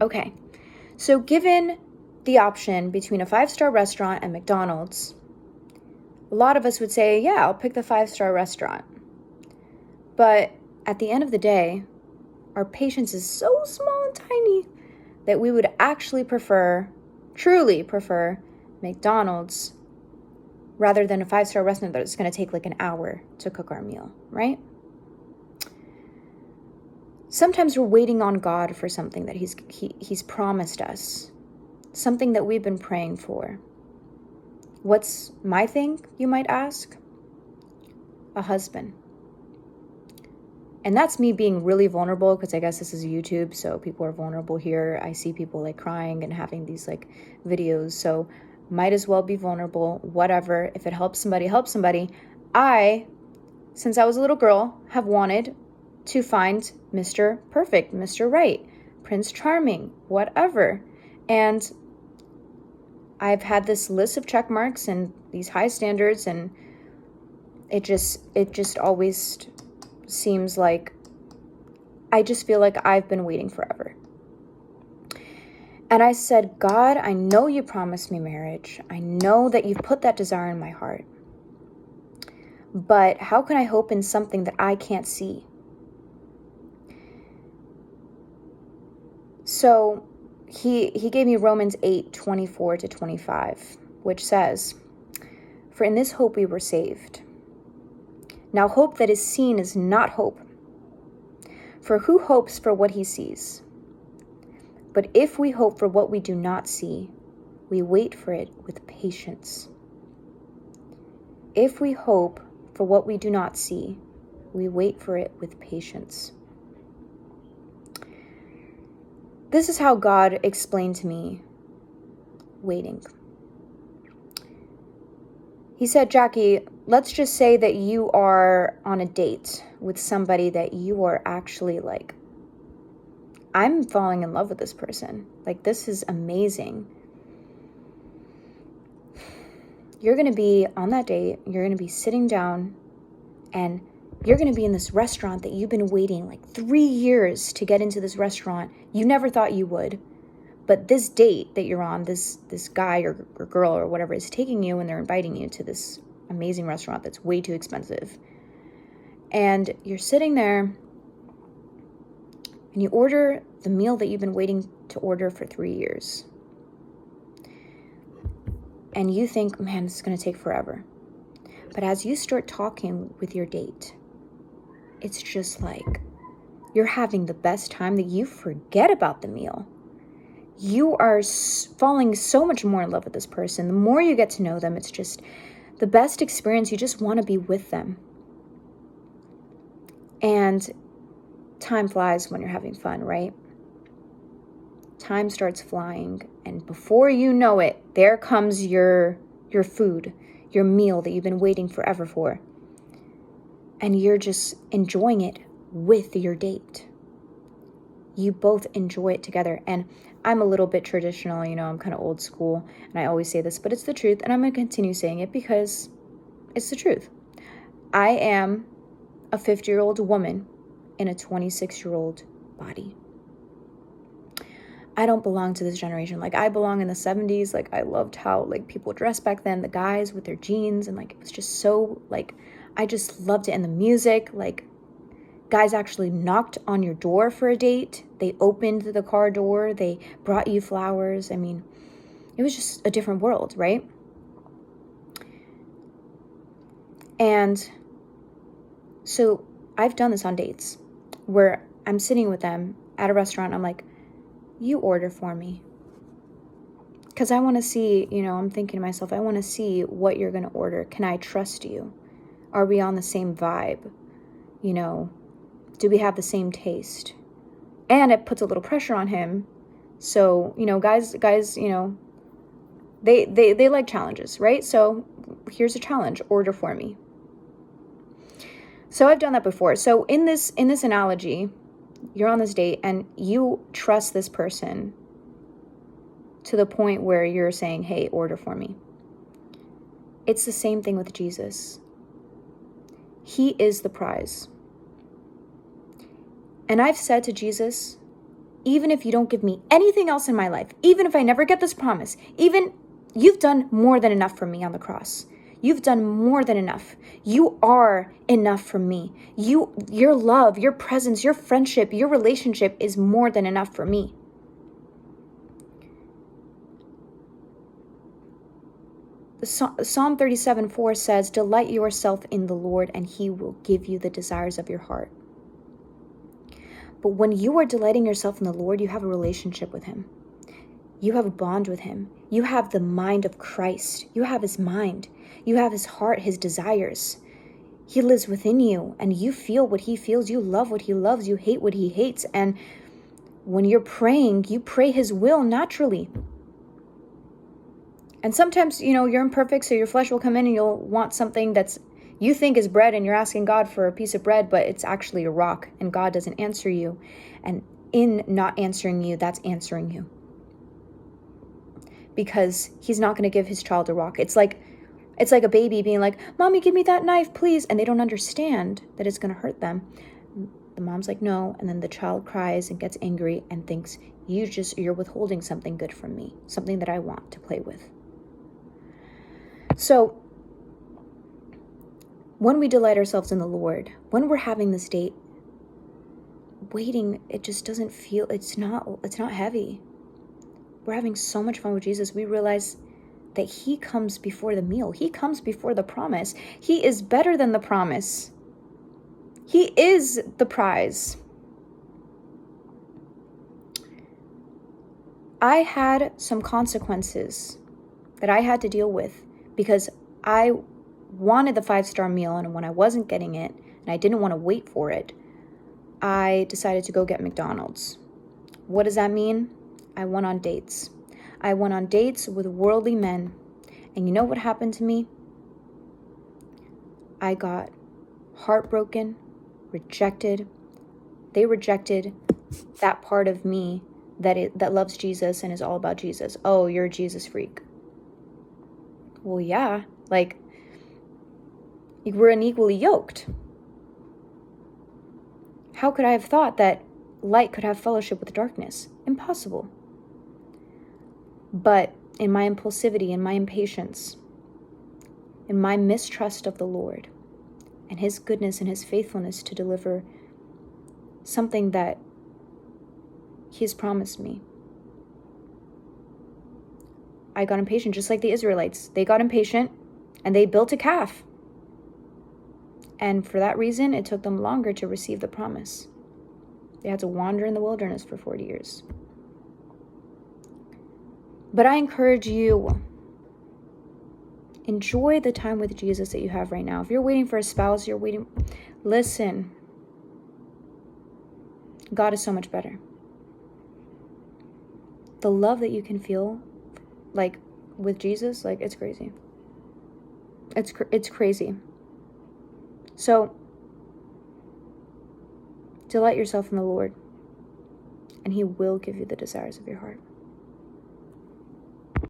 Okay, so given the option between a 5-star restaurant and McDonald's, a lot of us would say, yeah, I'll pick the 5-star restaurant. But at the end of the day, our patience is so small and tiny that we would actually truly prefer McDonald's rather than a 5-star restaurant that's going to take like an hour to cook our meal, right? Sometimes we're waiting on God for something that he's promised us, something that we've been praying for. What's my thing, you might ask? A husband. And that's me being really vulnerable, because I guess this is YouTube, so people are vulnerable here. I see people like crying and having these like videos, so might as well be vulnerable, whatever. If it helps somebody, help somebody. I, since I was a little girl, have wanted to find Mr. Perfect, Mr. Right, Prince Charming, whatever. And I've had this list of check marks and these high standards, and it just always seems like I just feel like I've been waiting forever. And I said, God, I know you promised me marriage. I know that you've put that desire in my heart. But how can I hope in something that I can't see? So he gave me Romans 8:24-25, which says, "For in this hope we were saved. Now hope that is seen is not hope. For who hopes for what he sees? But if we hope for what we do not see, we wait for it with patience. If we hope for what we do not see, we wait for it with patience." This is how God explained to me waiting. He said, Jackie, let's just say that you are on a date with somebody that you are actually like, I'm falling in love with this person. Like, this is amazing. You're going to be on that date. You're going to be sitting down, and you're going to be in this restaurant that you've been waiting like 3 years to get into this restaurant. You never thought you would. But this date that you're on, this guy or girl or whatever is taking you, and they're inviting you to this amazing restaurant that's way too expensive. And you're sitting there, and you order the meal that you've been waiting to order for 3 years. And you think, man, this is going to take forever. But as you start talking with your date, it's just like you're having the best time that you forget about the meal. You are falling so much more in love with this person. The more you get to know them, it's just the best experience. You just want to be with them. And time flies when you're having fun, right? Time starts flying, and before you know it, there comes your food, your meal that you've been waiting forever for. And you're just enjoying it with your date. You both enjoy it together. And I'm a little bit traditional, I'm kind of old school, and I always say this, but it's the truth, and I'm going to continue saying it because it's the truth. I am a 50-year-old woman in a 26-year-old body. I don't belong to this generation. Like, I belong in the 70s. Like, I loved how, like, people dressed back then, the guys with their jeans, and, like, it was just so, like, I just loved it. And the music, like, guys actually knocked on your door for a date. They opened the car door. They brought you flowers. I mean, it was just a different world, right? And so I've done this on dates where I'm sitting with them at a restaurant. I'm like, you order for me. Because I want to see, I'm thinking to myself, I want to see what you're going to order. Can I trust you? Are we on the same vibe? Do we have the same taste? And it puts a little pressure on him. So, guys, they like challenges, right? So here's a challenge, order for me. So I've done that before. So in this analogy, you're on this date and you trust this person to the point where you're saying, hey, order for me. It's the same thing with Jesus. He is the prize. And I've said to Jesus, even if you don't give me anything else in my life, even if I never get this promise, even you've done more than enough for me on the cross. You've done more than enough. You are enough for me. Your love, your presence, your friendship, your relationship is more than enough for me. Psalm 37:4 says, "Delight yourself in the Lord, and he will give you the desires of your heart." But when you are delighting yourself in the Lord, you have a relationship with him. You have a bond with him. You have the mind of Christ. You have his mind. You have his heart, his desires. He lives within you, and you feel what he feels. You love what he loves. You hate what he hates. And when you're praying, you pray his will naturally. And sometimes, you're imperfect, so your flesh will come in and you'll want something that's you think is bread, and you're asking God for a piece of bread, but it's actually a rock, and God doesn't answer you. And in not answering you, that's answering you. Because he's not going to give his child a rock. It's like a baby being like, "Mommy, give me that knife, please." And they don't understand that it's going to hurt them. The mom's like, "No." And then the child cries and gets angry and thinks, you're withholding something good from me, something that I want to play with. So when we delight ourselves in the Lord, when we're having this date, waiting, it just doesn't feel, it's not heavy. We're having so much fun with Jesus. We realize that he comes before the meal. He comes before the promise. He is better than the promise. He is the prize. I had some consequences that I had to deal with because I wanted the 5-star meal, and when I wasn't getting it and I didn't want to wait for it, I decided to go get McDonald's. What does that mean? I went on dates. I went on dates with worldly men. And you know what happened to me? I got heartbroken, rejected. They rejected that part of me that loves Jesus and is all about Jesus. "Oh, you're a Jesus freak." Well, yeah, we're unequally yoked. How could I have thought that light could have fellowship with darkness? Impossible. But in my impulsivity, in my impatience, in my mistrust of the Lord and his goodness and his faithfulness to deliver something that he's promised me, I got impatient, just like the Israelites. They got impatient and they built a calf. And for that reason, it took them longer to receive the promise. They had to wander in the wilderness for 40 years. But I encourage you, enjoy the time with Jesus that you have right now. If you're waiting for a spouse, listen. God is so much better. The love that you can feel, with Jesus, it's crazy. It's crazy. So, delight yourself in the Lord, and he will give you the desires of your heart.